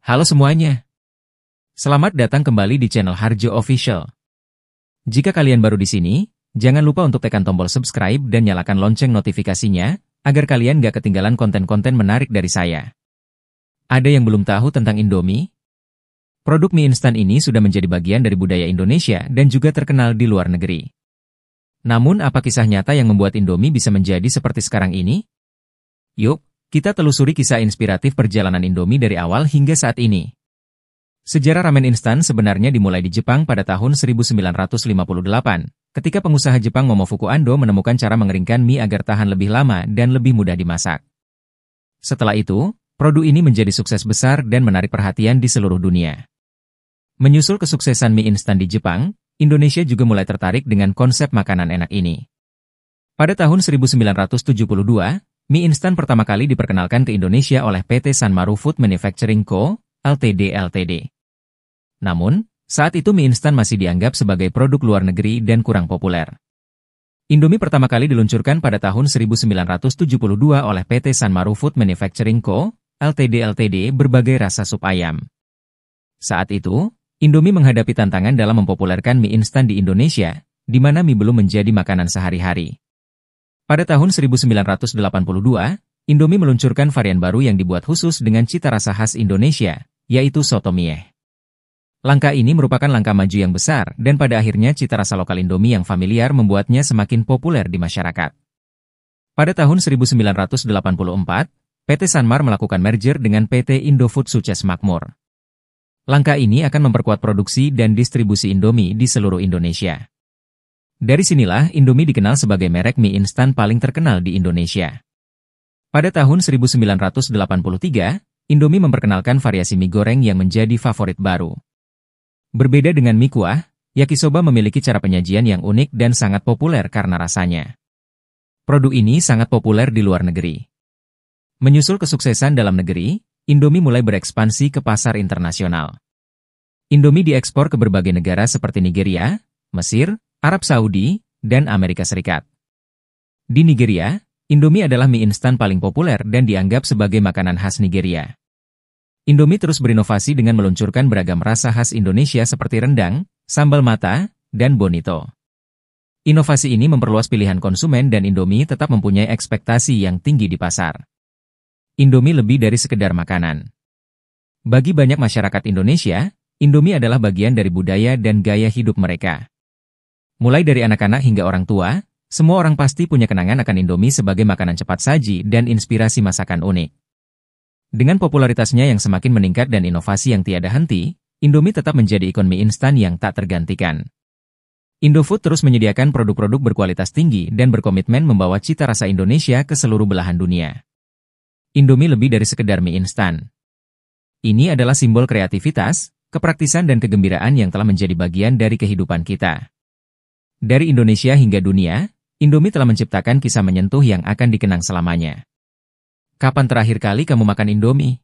Halo semuanya, selamat datang kembali di channel Harjo Official. Jika kalian baru di sini, jangan lupa untuk tekan tombol subscribe dan nyalakan lonceng notifikasinya, agar kalian gak ketinggalan konten-konten menarik dari saya. Ada yang belum tahu tentang Indomie? Produk mie instan ini sudah menjadi bagian dari budaya Indonesia dan juga terkenal di luar negeri. Namun apa kisah nyata yang membuat Indomie bisa menjadi seperti sekarang ini? Yuk, kita telusuri kisah inspiratif perjalanan Indomie dari awal hingga saat ini. Sejarah ramen instan sebenarnya dimulai di Jepang pada tahun 1958, ketika pengusaha Jepang Momofuku Ando menemukan cara mengeringkan mie agar tahan lebih lama dan lebih mudah dimasak. Setelah itu, produk ini menjadi sukses besar dan menarik perhatian di seluruh dunia. Menyusul kesuksesan mie instan di Jepang, Indonesia juga mulai tertarik dengan konsep makanan enak ini. Pada tahun 1972, mie instan pertama kali diperkenalkan ke Indonesia oleh PT Sanmaru Food Manufacturing Co., Ltd. Namun, saat itu mie instan masih dianggap sebagai produk luar negeri dan kurang populer. Indomie pertama kali diluncurkan pada tahun 1972 oleh PT Sanmaru Food Manufacturing Co., Ltd. berbagai rasa sup ayam. Saat itu, Indomie menghadapi tantangan dalam mempopulerkan mie instan di Indonesia, di mana mie belum menjadi makanan sehari-hari. Pada tahun 1982, Indomie meluncurkan varian baru yang dibuat khusus dengan cita rasa khas Indonesia, yaitu soto mie. Langkah ini merupakan langkah maju yang besar dan pada akhirnya cita rasa lokal Indomie yang familiar membuatnya semakin populer di masyarakat. Pada tahun 1984, PT Sanmar melakukan merger dengan PT Indofood Sukses Makmur. Langkah ini akan memperkuat produksi dan distribusi Indomie di seluruh Indonesia. Dari sinilah Indomie dikenal sebagai merek mie instan paling terkenal di Indonesia. Pada tahun 1983, Indomie memperkenalkan variasi mie goreng yang menjadi favorit baru. Berbeda dengan mie kuah, yakisoba memiliki cara penyajian yang unik dan sangat populer karena rasanya. Produk ini sangat populer di luar negeri. Menyusul kesuksesan dalam negeri, Indomie mulai berekspansi ke pasar internasional. Indomie diekspor ke berbagai negara seperti Nigeria, Mesir, Arab Saudi, dan Amerika Serikat. Di Nigeria, Indomie adalah mie instan paling populer dan dianggap sebagai makanan khas Nigeria. Indomie terus berinovasi dengan meluncurkan beragam rasa khas Indonesia seperti rendang, sambal mata, dan bonito. Inovasi ini memperluas pilihan konsumen dan Indomie tetap mempunyai ekspektasi yang tinggi di pasar. Indomie lebih dari sekedar makanan. Bagi banyak masyarakat Indonesia, Indomie adalah bagian dari budaya dan gaya hidup mereka. Mulai dari anak-anak hingga orang tua, semua orang pasti punya kenangan akan Indomie sebagai makanan cepat saji dan inspirasi masakan unik. Dengan popularitasnya yang semakin meningkat dan inovasi yang tiada henti, Indomie tetap menjadi ikon mie instan yang tak tergantikan. Indofood terus menyediakan produk-produk berkualitas tinggi dan berkomitmen membawa cita rasa Indonesia ke seluruh belahan dunia. Indomie lebih dari sekedar mie instan. Ini adalah simbol kreativitas, kepraktisan dan kegembiraan yang telah menjadi bagian dari kehidupan kita. Dari Indonesia hingga dunia, Indomie telah menciptakan kisah menyentuh yang akan dikenang selamanya. Kapan terakhir kali kamu makan Indomie?